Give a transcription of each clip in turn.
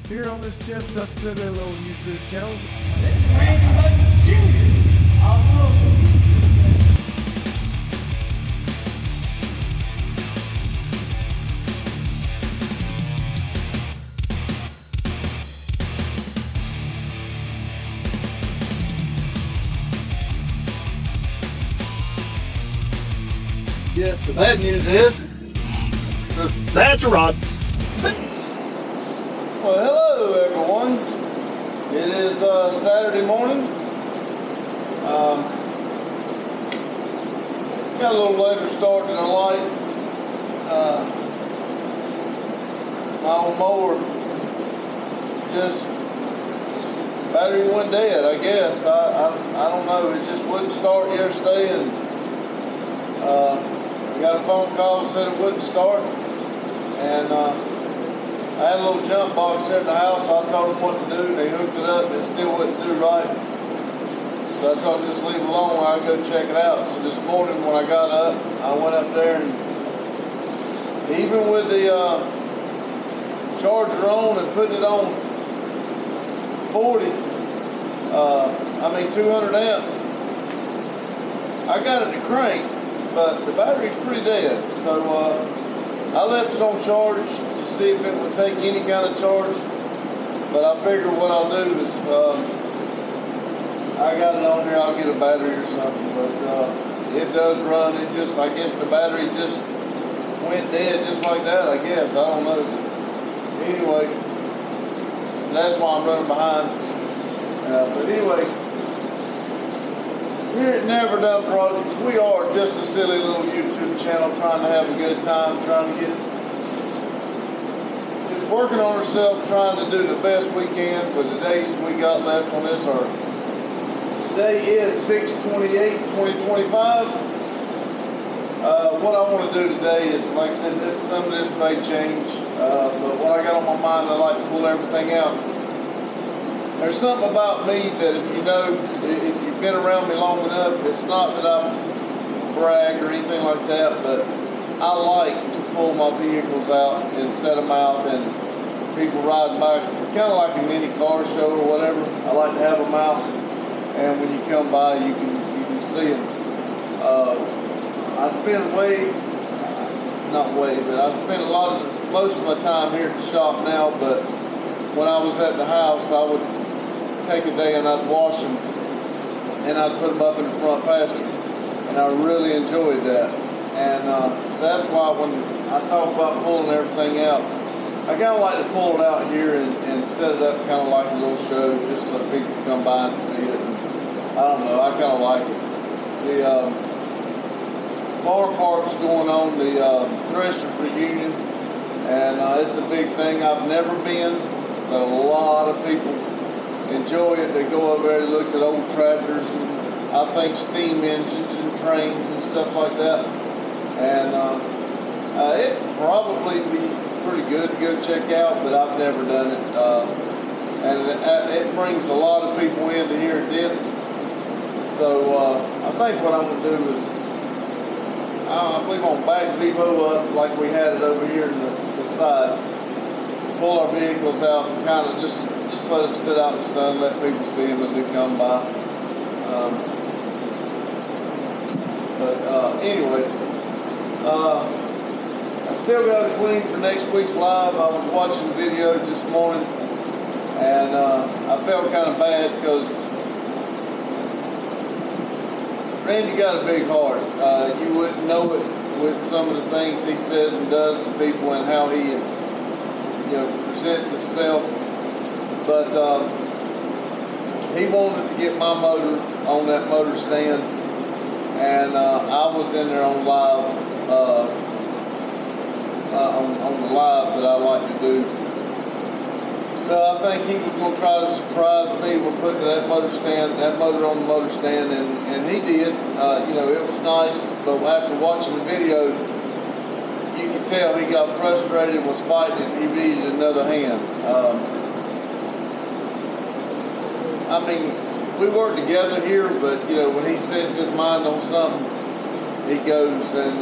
here on this Just a Silly Little YouTube channel. This is Randy Hutchins Jr. of Louisville. Yes, the bad news is that's a rod. Well, hello everyone. It is Saturday morning. Got a little later start than I like. My old mower just battery went dead. I guess I don't know. It just wouldn't start yesterday, and I got a phone call said it wouldn't start, and I had a little jump box there at the house, so I told them what to do. They hooked it up, and it still wouldn't do right. So I told them just leave it alone while I go check it out. So this morning when I got up, I went up there, and even with the charger on and putting it on 40, 200 amp, I got it to crank, but the battery's pretty dead. So I left it on charge to see if it would take any kind of charge, but I figure what I'll do is I got it on here, I'll get a battery or something, but it does run. It just, I guess the battery just went dead just like that, I guess. I don't know. Anyway, so that's why I'm running behind. But anyway, here at Never Done Projects, we are just a silly little YouTube channel trying to have a good time, trying to get, just working on ourselves, trying to do the best we can with the days we got left on this earth. Today is 6/28/2025. What I want to do today is, like I said, some of this may change, but what I got on my mind, I like to pull everything out. There's something about me that if you've been around me long enough, it's not that I brag or anything like that, but I like to pull my vehicles out and set them out, and people riding by, kind of like a mini car show or whatever. I like to have them out, and when you come by, you can see them. I spend I spend most of my time here at the shop now, but when I was at the house, I would take a day and I'd wash them, and I'd put them up in the front pasture, and I really enjoyed that. And so that's why when I talk about pulling everything out, I kind of like to pull it out here and set it up kind of like a little show, just so people come by and see it. And I don't know, I kind of like it. The barn park's going on, the Thresher's reunion, and it's a big thing. I've never been, but a lot of people enjoy it. They go over there, they look at old tractors, and I think steam engines and trains and stuff like that. And it'd probably be pretty good to go check out, but I've never done it. And it brings a lot of people in to hear it then. So I think what I'm going to do is, I believe I'm going to back Vivo up like we had it over here in the side. Pull our vehicles out and kind of just let them sit out in the sun, let people see them as they come by. Anyway, I still got to clean for next week's live. I was watching the video this morning, and I felt kind of bad because Randy got a big heart. You wouldn't know it with some of the things he says and does to people and how he presents himself. But he wanted to get my motor on that motor stand, and I was in there on live, on the live that I like to do. So I think he was going to try to surprise me with putting that motor on the motor stand, and he did. It was nice, but after watching the video, you could tell he got frustrated and was fighting it. He needed another hand. We work together here, but when he sets his mind on something, he goes, and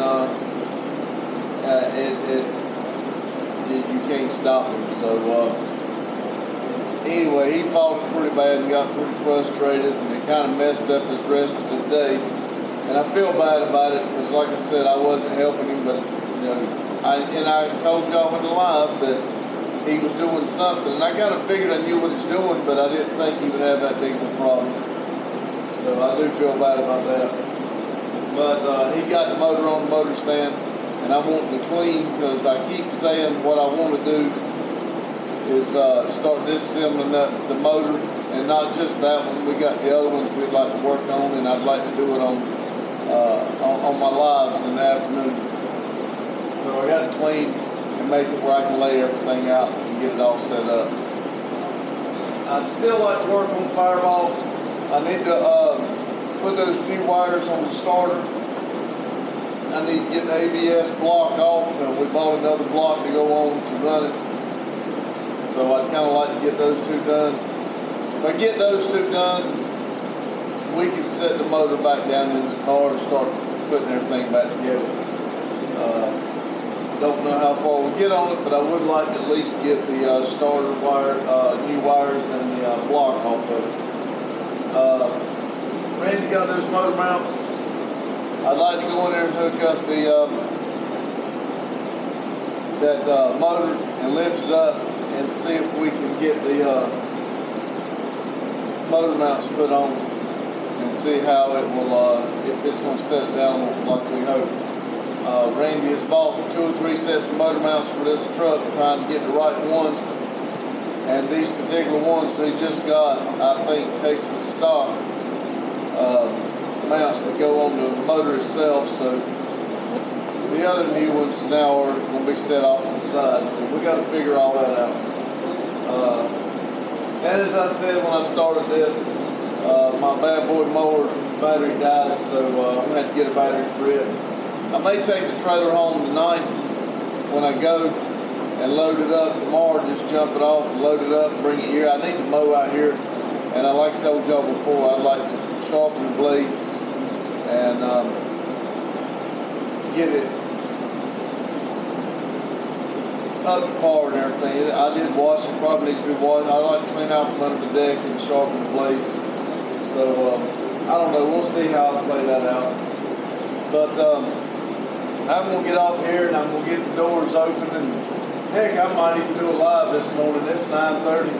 you can't stop him. So Anyway, he fought it pretty bad and got pretty frustrated, and it kind of messed up his rest of his day. And I feel bad about it because, like I said, I wasn't helping him, but you know, I told y'all in the live that he was doing something, and I kind of figured I knew what he's doing, but I didn't think he would have that big of a problem. So I do feel bad about that. But he got the motor on the motor stand, and I'm wanting to clean because I keep saying what I want to do is start disassembling the motor, and not just that one. We got the other ones we'd like to work on, and I'd like to do it on my lives in the afternoon. So I got to clean and make it where I can lay everything out and get it all set up. I'd still like to work on Fireball. I need to put those new wires on the starter. I need to get the ABS block off, and we bought another block to go on to run it. So I'd kind of like to get those two done. If I get those two done, we can set the motor back down in the car and start putting everything back together. Don't know how far we'll get on it, but I would like to at least get the starter wire, new wires and the block off of it. Randy got those motor mounts. I'd like to go in there and hook up that motor and lift it up and see if we can get the motor mounts put on and see how it will, if it's going to set it down like we hope. Randy has bought 2 or 3 sets of motor mounts for this truck, trying to get the right ones. And these particular ones he just got, I think, takes the stock mounts that go on the motor itself. So the other new ones now are going to be set off to the side. So we got to figure all that out. And as I said when I started this, my bad boy mower battery died, so I'm going to have to get a battery for it. I may take the trailer home tonight when I go and load it up tomorrow, just jump it off and load it up and bring it here. I need to mow out here, and like I told y'all before, I'd like to sharpen the blades and get it up to par and everything. I did wash it, probably needs to be washed. I like to clean out from under the deck and sharpen the blades. So I don't know, we'll see how I play that out. But I'm going to get off here and I'm going to get the doors open, and heck, I might even do a live this morning. It's 9:30.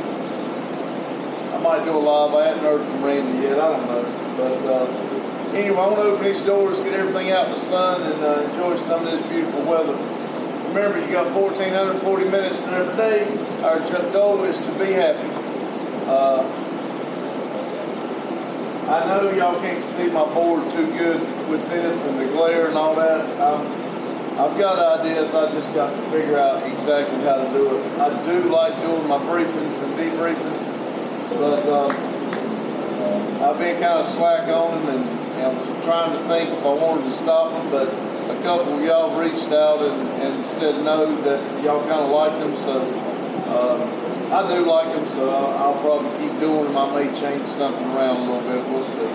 I might do a live. I haven't heard from Randy yet. I don't know. But anyway, I want to open these doors, get everything out in the sun, and enjoy some of this beautiful weather. Remember, you got 1,440 minutes in every day. Our goal is to be happy. I know y'all can't see my board too good with this and the glare and all that. I've got ideas, I just got to figure out exactly how to do it. I do like doing my briefings and debriefings, but I've been kind of slack on them, and I was trying to think if I wanted to stop them, but a couple of y'all reached out and said no, that y'all kind of liked them, so I do like them, so I'll probably keep doing them. I may change something around a little bit, we'll see.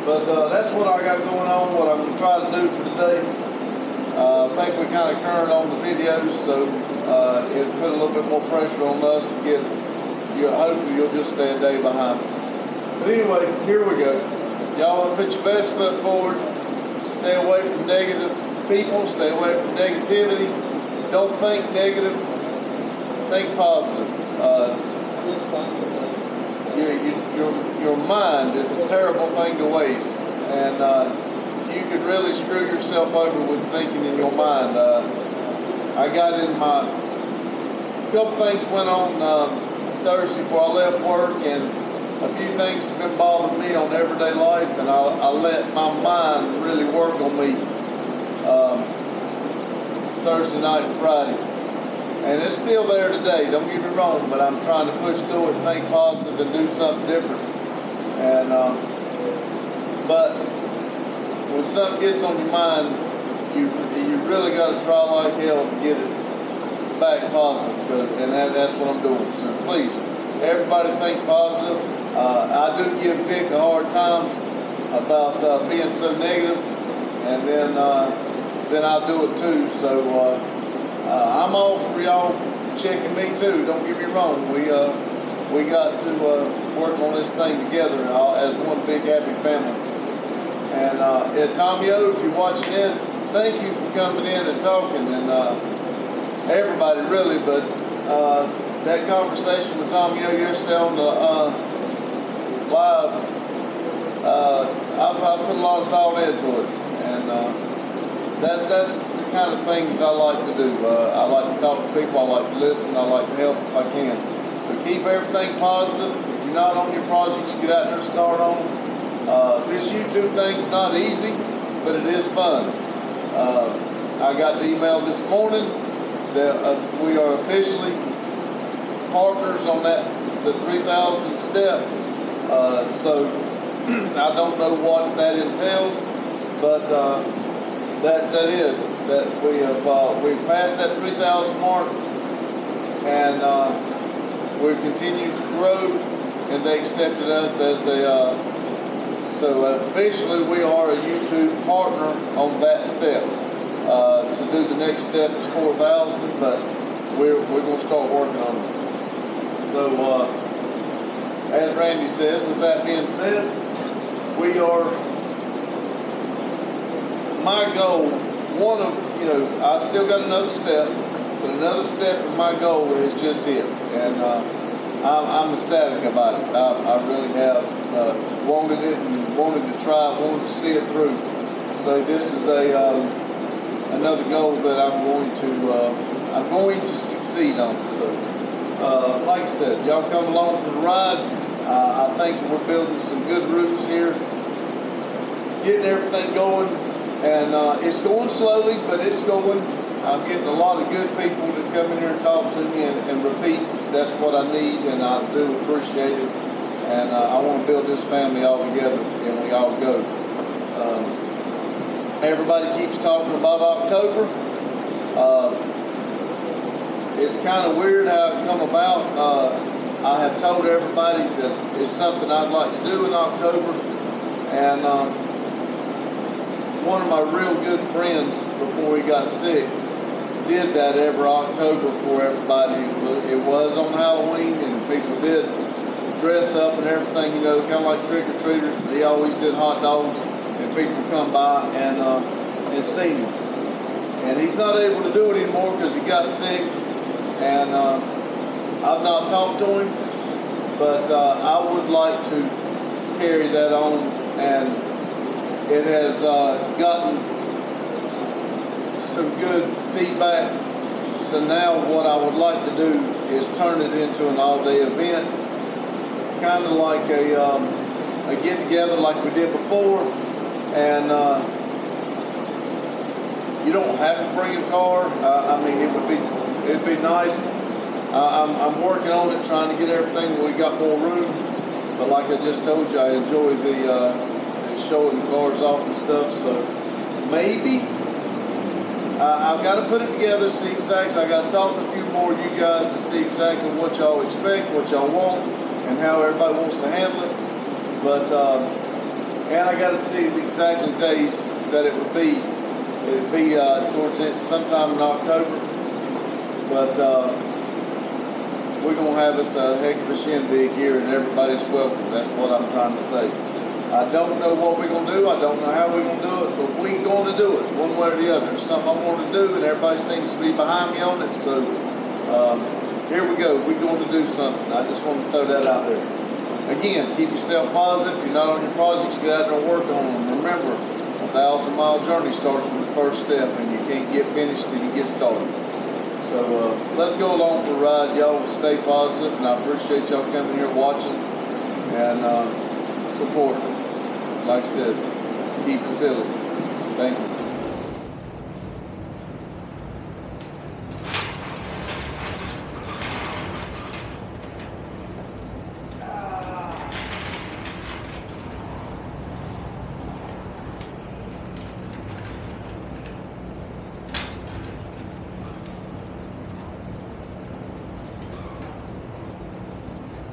But that's what I got going on, what I'm going to try to do for today. I think we're kind of current on the videos, so it'll put a little bit more pressure on us to get, hopefully you'll just stay a day behind. But anyway, here we go. Y'all want to put your best foot forward, stay away from negative people, stay away from negativity. Don't think negative, think positive. Your mind is a terrible thing to waste, and you could really screw yourself over with thinking in your mind. I got in my couple things went on Thursday before I left work, and a few things have been bothering me on everyday life, and I let my mind really work on me Thursday night and Friday. And it's still there today, don't get me wrong, but I'm trying to push through it, think positive, and do something different. And but when something gets on your mind, you really got to try like hell to get it back positive, and that's what I'm doing. So please, everybody think positive. I do give Vic a hard time about being so negative, and then I do it too. So I'm all for y'all checking me too. Don't get me wrong. we got to work on this thing together as one big happy family. And Tommy O, if you're watching this, thank you for coming in and talking, and everybody really, but that conversation with Tommy O yesterday on the live, I've put a lot of thought into it, and that's the kind of things I like to do. I like to talk to people, I like to listen, I like to help if I can. So keep everything positive. If you're not on your projects, get out there and start on them. This YouTube thing's not easy, but it is fun. I got the email this morning that we are officially partners on the 3,000 step. So I don't know what that entails, but that is that we've passed that 3,000 mark, and we've continued to grow, and they accepted us as a. So officially, we are a YouTube partner on that step. To do the next step is 4,000, but we're going to start working on it. So, as Randy says, with that being said, we are, my goal, I still got another step, but another step in my goal is just hit. And I'm ecstatic about it. I really have wanted it and wanted to try it, wanted to see it through. So this is another goal that I'm going to succeed on. So, like I said, y'all come along for the ride. I think we're building some good roots here, getting everything going, and it's going slowly, but it's going. I'm getting a lot of good people to come in here and talk to me and repeat. That's what I need, and I do appreciate it. And I want to build this family all together, and we all go. Everybody keeps talking about October. It's kind of weird how it come about. I have told everybody that it's something I'd like to do in October. And one of my real good friends, before he got sick, did that every October for everybody. It was on Halloween, and people did dress up and everything, kind of like trick-or-treaters, but he always did hot dogs, and people come by and see him. And he's not able to do it anymore because he got sick, and I've not talked to him, but I would like to carry that on, and it has gotten some good feedback. So now what I would like to do is turn it into an all-day event, kind of like a get-together like we did before. And you don't have to bring a car. I mean, it'd be nice. I'm working on it, trying to get everything where we got more room. But like I just told you, I enjoy the showing the cars off and stuff. So maybe I've got to put it together, see exactly. I got to talk to a few more of you guys to see exactly what y'all expect, what y'all want, and how everybody wants to handle it. But and I got to see the exactly days that it would be. It'd be towards it sometime in October. But we're gonna have us a heck of a shindig here, and everybody's welcome. That's what I'm trying to say. I don't know what we're gonna do. I don't know how we're gonna do it, but we're gonna do it one way or the other. It's something I want to do, and everybody seems to be behind me on it. So here we go. We're going to do something. I just want to throw that out there. Again, keep yourself positive. If you're not on your projects, get out there and work on them. Remember, a 1,000-mile journey starts with the first step, and you can't get finished till you get started. So let's go along for a ride. Y'all stay positive, and I appreciate y'all coming here watching and supporting. Like I said, keep it silly. Thank you.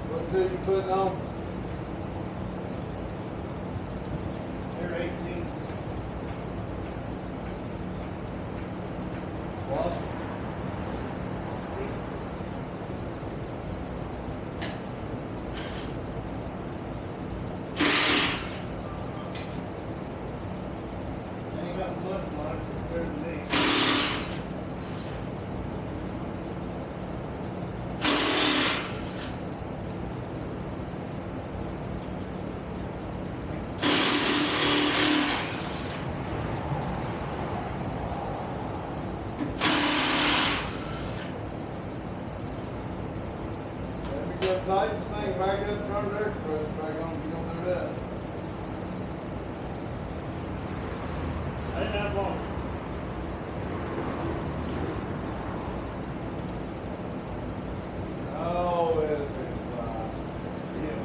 What two you putting on? They're 18s. Wash. Just tighten the thing back up, turn the air compressor back on, you don't do that. I didn't have long. Oh, it's fine. Yeah.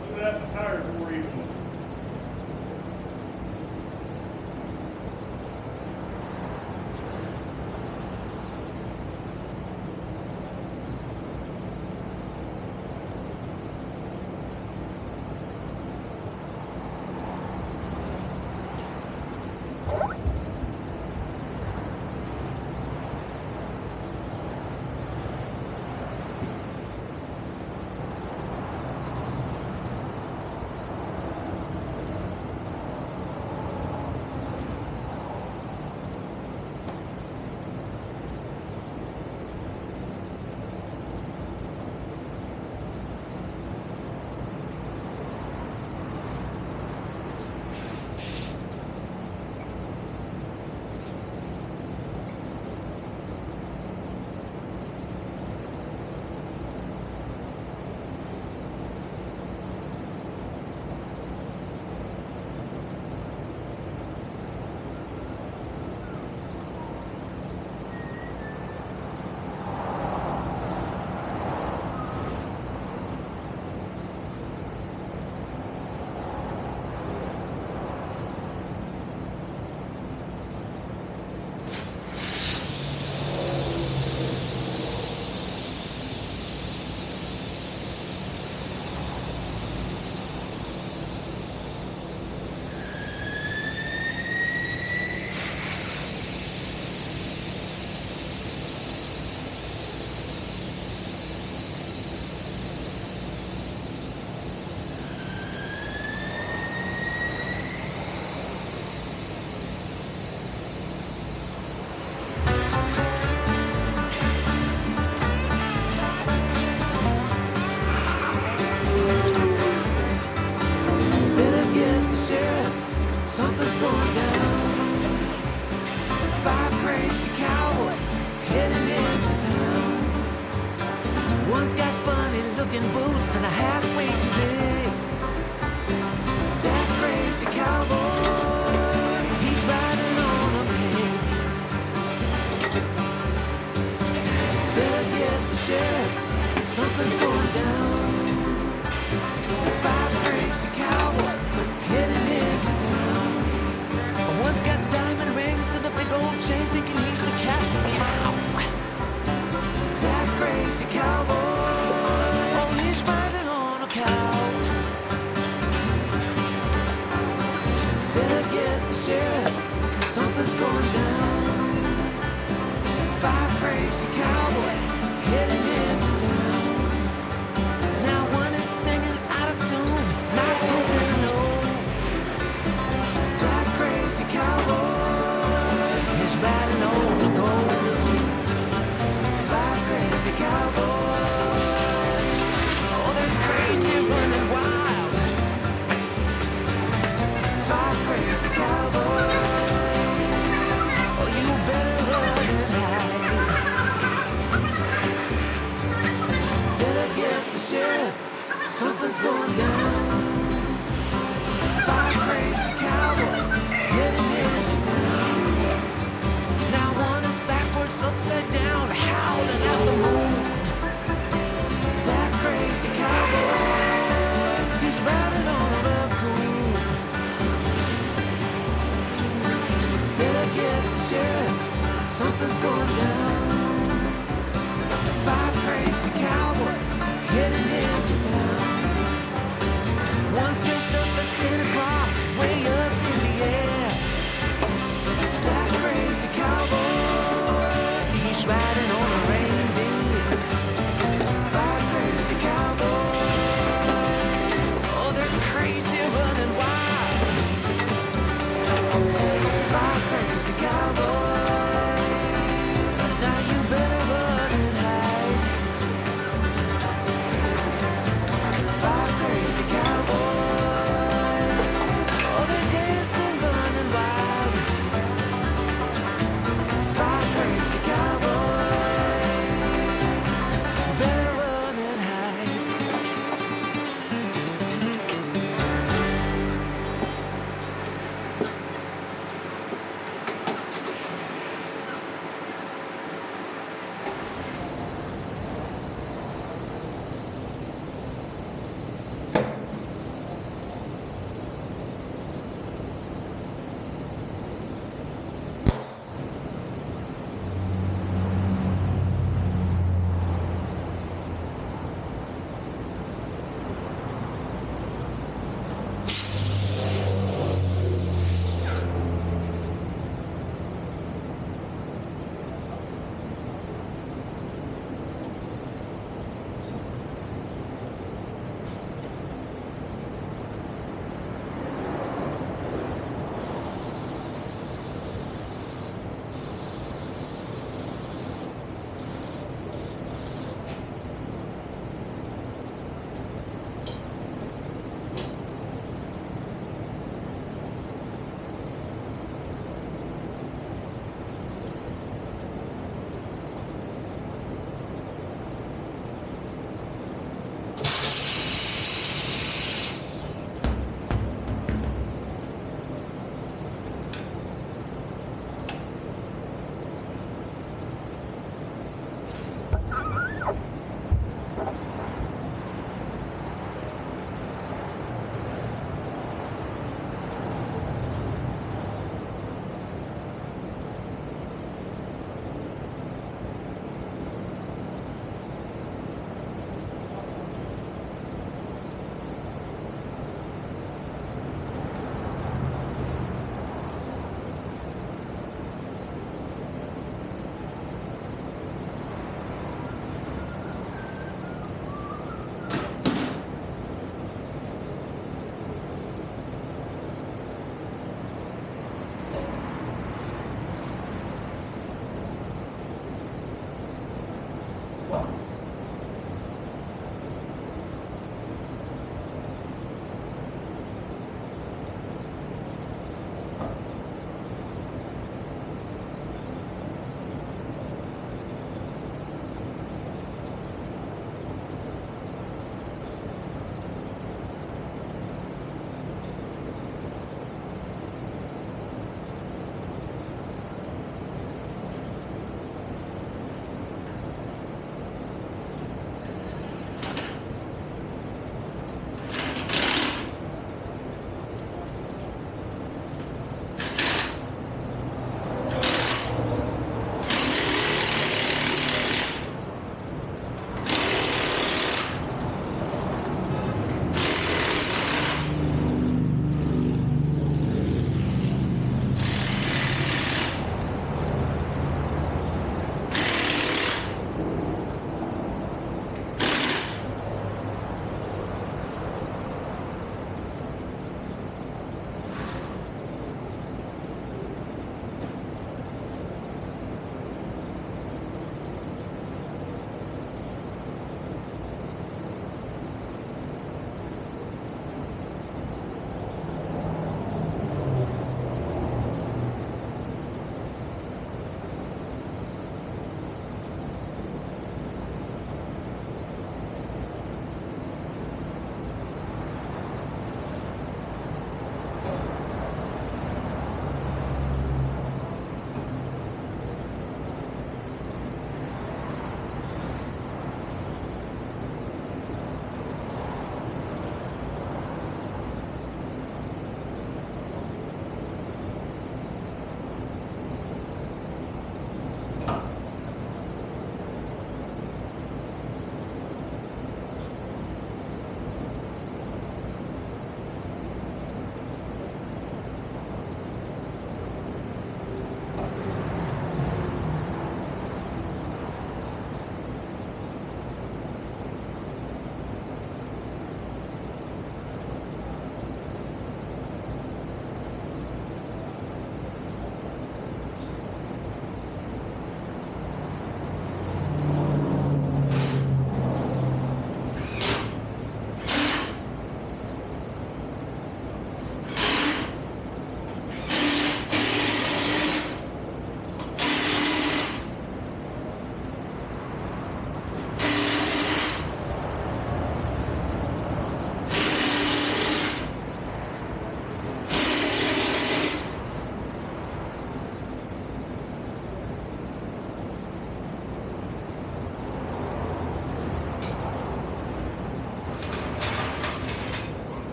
Look at that, the tires wore even. Better get the sheriff, something's going down. Five crazy cowboys heading into town. One's got funny looking boots and a hat way too big. That crazy cowboy, he's riding on a pig. Better get the sheriff, something's going down. Five crazy cowboys heading into town. One's got diamond rings and a big old chain, thinking he's the cat's cow. That crazy cowboy, oh, he's riding on a cow. Better get the sheriff, something's going down. Five crazy cowboys heading into town. Now one is singing out of tune, not hitting a note. That crazy cowboy is riding on the gold. Five crazy cowboys, oh, they're crazy running wild. Five crazy cowboys, oh, you better run and hide. something's going down. Five crazy cowboys heading into town. One's dressed up as Santa Claus, way up in the air. That crazy cowboy, he's riding on a reindeer. Five crazy cowboys, oh, they're crazy running wild. Five crazy cowboys, now you better run and hide.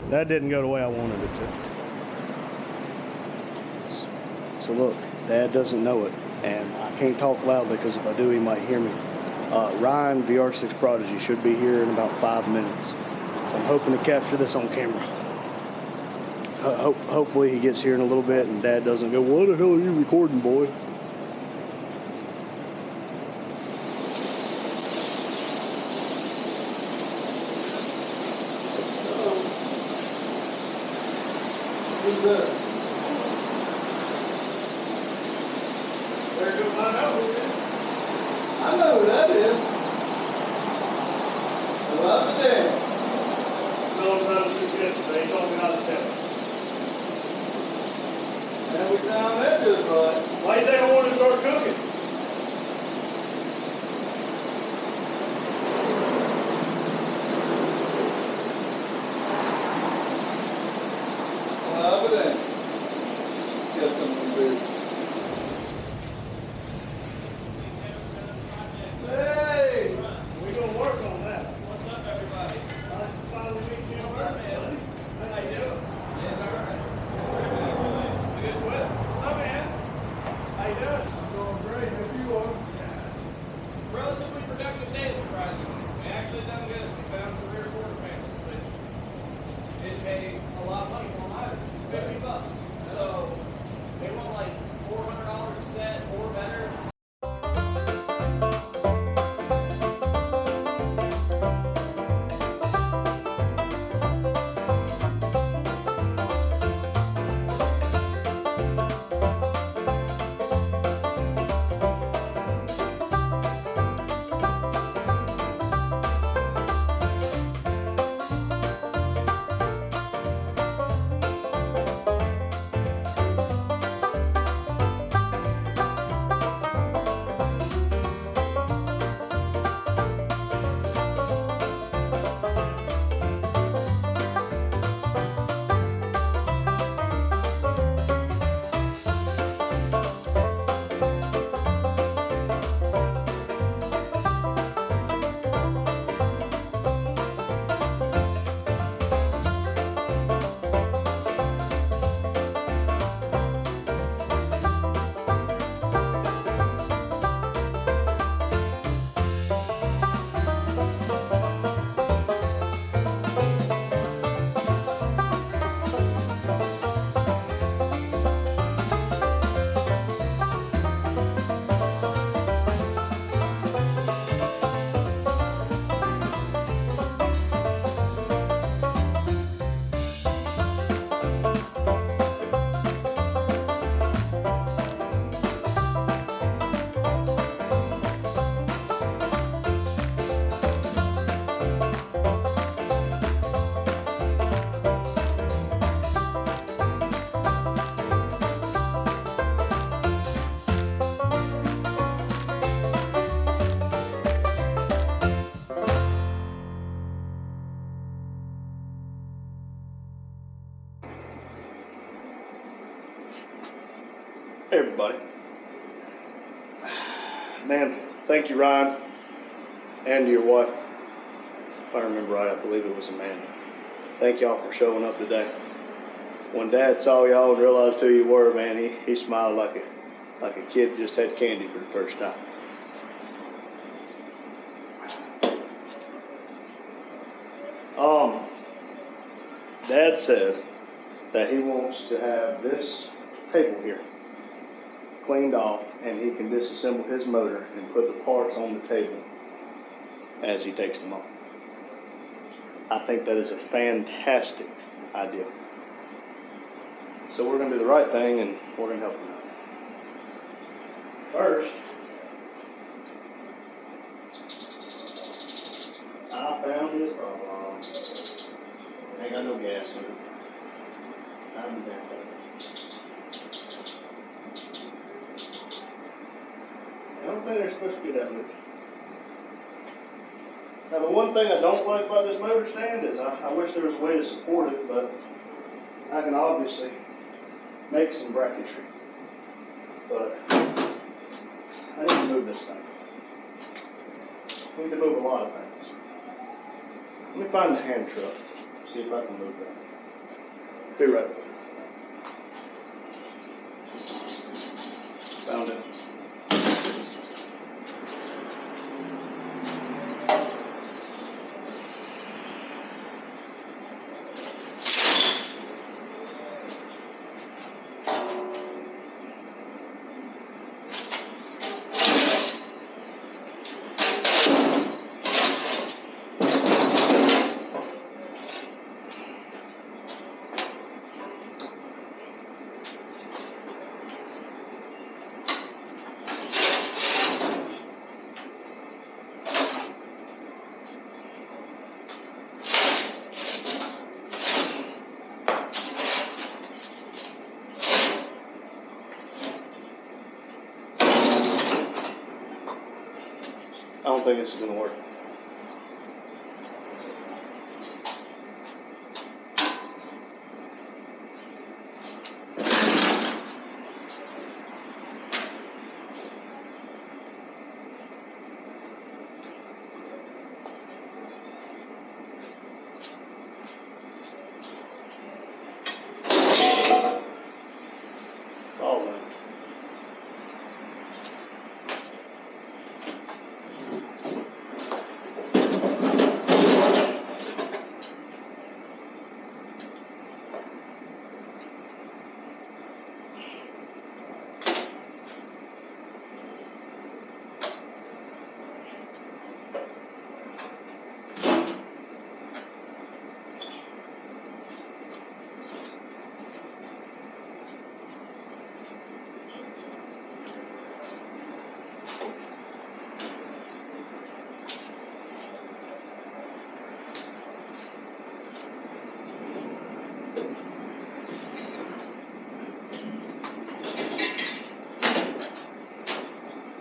That didn't go the way I wanted it to. So look, Dad doesn't know it, and I can't talk loudly because if I do, he might hear me. Ryan, VR6 Prodigy, should be here in about 5 minutes. So I'm hoping to capture this on camera. Hopefully he gets here in a little bit and Dad doesn't go, "What the hell are you recording, boy?" Who's that? Better go find out who it is. I know who that is. I love it there. No one's out of the yesterday. He told me not to tell him. And we found that just right. Why do you think I wanted to start cooking? Love it there. Get something to do. Hey! We gonna work on that. What's up, everybody? Finally meet you in person, buddy. How you doing? Yeah, all right. Good quit. What's up, man? How you doing? Doing great. If you are. Relatively productive day, surprisingly. We actually done good. We found some rear quarter panels, which didn't pay a lot of money for them either. $50. So they want like $400 a set or better. Hey everybody. Man, thank you, Ryan, and your wife. If I remember right, I believe it was Amanda. Thank y'all for showing up today. When Dad saw y'all and realized who you were, man, he smiled like a kid just had candy for the first time. Dad said that he wants to have this table here cleaned off and he can disassemble his motor and put the parts on the table as he takes them off. I think that is a fantastic idea. So we're going to do the right thing and we're going to help him out. First, I found his problem. Ain't got no gas in it. I'm down. I don't think they're supposed to be that loose. Now the one thing I don't like about this motor stand is I wish there was a way to support it, but I can obviously make some bracketry. But I need to move this thing. I need to move a lot of things. Let me find the hand truck See if I can move that. Be right back. Found it. I don't think this is gonna work. Oh, man.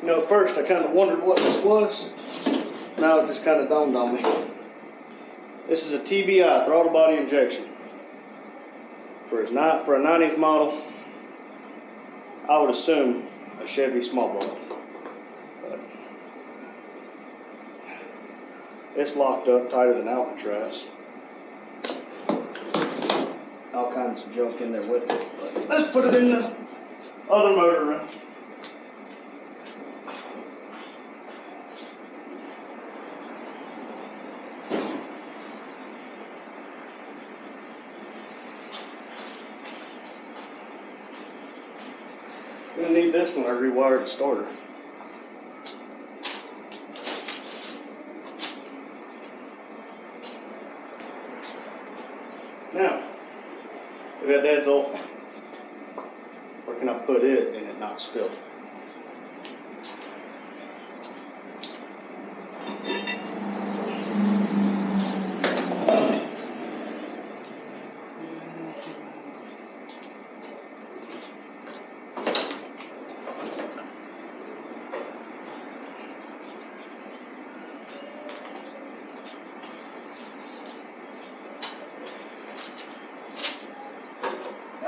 You know, at first I kind of wondered what this was. Now it just kind of dawned on me. This is a TBI, throttle body injection. For a 90s model, I would assume a Chevy small block. But it's locked up tighter than Alcatraz. All kinds of junk in there with it. But let's put it in the other motor room. I'm gonna need this when I rewire the starter. Now, we got Dad's old. Where can I put it and it not spill?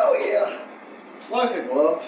Oh yeah, like a glove.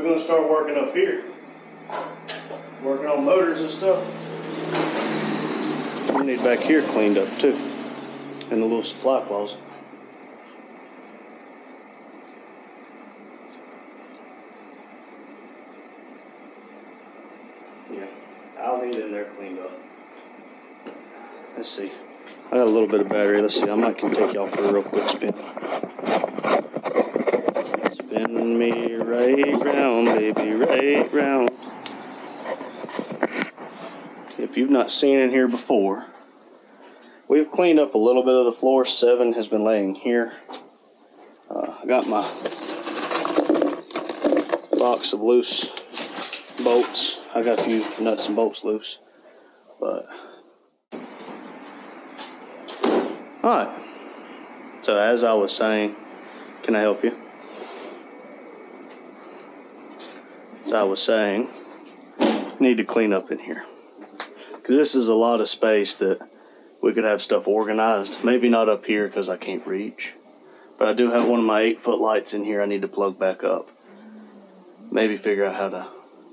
gonna start working up here. Working on motors and stuff. We need back here cleaned up too. And the little supply closet. Yeah, I'll need in there cleaned up. Let's see. I got a little bit of battery. Let's see. I might can take y'all for a real quick spin. Spin me right round, baby, right round. If you've not seen in here before, we've cleaned up a little bit of the floor. 7 has been laying here. I got my box of loose bolts. I got a few nuts and bolts loose, but alright. So as I was saying, can I help you? As I was saying, need to clean up in here. Because this is a lot of space that we could have stuff organized. Maybe not up here because I can't reach. But I do have one of my 8-foot lights in here I need to plug back up. Maybe figure out how to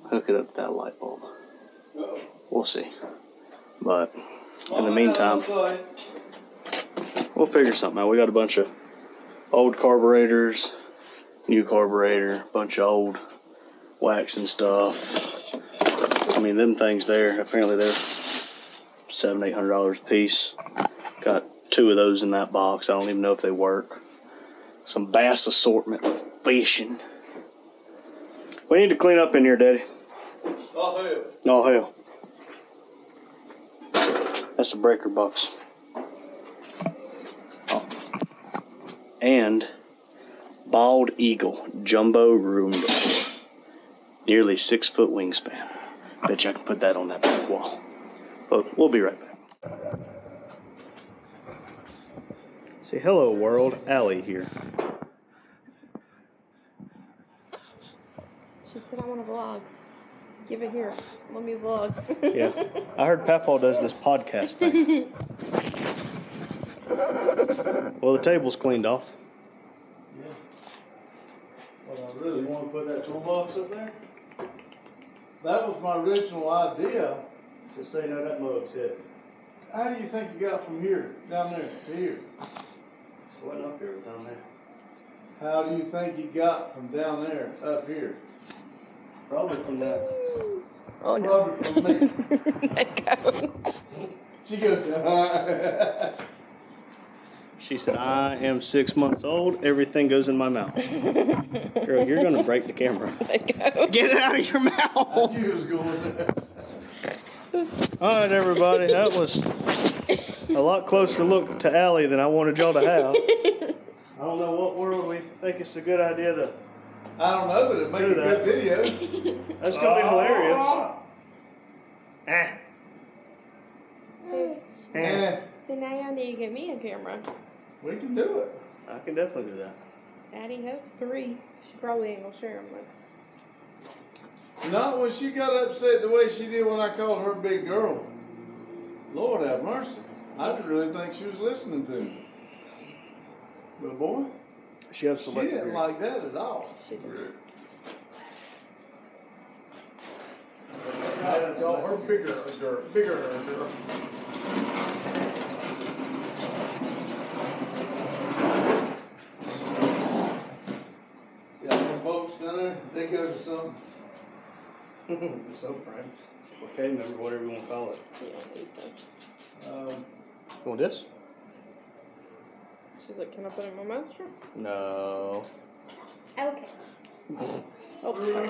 hook it up to that light bulb. We'll see. But in the meantime, we'll figure something out. We got a bunch of old carburetors, new carburetor, bunch of old wax and stuff. I mean, them things there, apparently they're $700-800 a piece. Got 2 of those in that box. I don't even know if they work. Some bass assortment for fishing. We need to clean up in here, Daddy. Oh, hell. Oh, hell. That's a breaker box. Oh. And Bald Eagle Jumbo Room Door. Nearly 6-foot wingspan. Bet you I can put that on that back wall. But we'll be right back. Say hello, world. Allie here. She said, I want to vlog. Give it here. Let me vlog. Yeah. I heard Papaw does this podcast thing. Well, the table's cleaned off. Yeah. Well, I really want to put that toolbox up there. That was my original idea. Just so you know, that mug's heavy. How do you think you got from here down there to here? It wasn't up here, it was down there. How do you think you got from down there up here? Probably from that. Oh, no. Probably from me. Let go. She goes, She said, I am 6 months old. Everything goes in my mouth. Girl, you're going to break the camera. Let go. Get it out of your I mouth. knew it was going there. All right, everybody. That was a lot closer look to Allie than I wanted y'all to have. I don't know what world we think it's a good idea to. I don't know, but it'd make a good video. That's going to be hilarious. See, now y'all need to get me a camera. We can do it. I can definitely do that. Addie has 3. She probably ain't gonna share them with. Not when she got upset the way she did when I called her a big girl. Lord have mercy. I didn't really think she was listening to me. But boy, She has she selective didn't hearing. like that at all. She did. I call her bigger girl. See all the bolts down there? They go to something. The subframe. Okay, remember whatever you want to call it. Yeah, 8 times. You want this? She's like, can I put it in my mouth? Sure. No. Okay. Oh, sorry.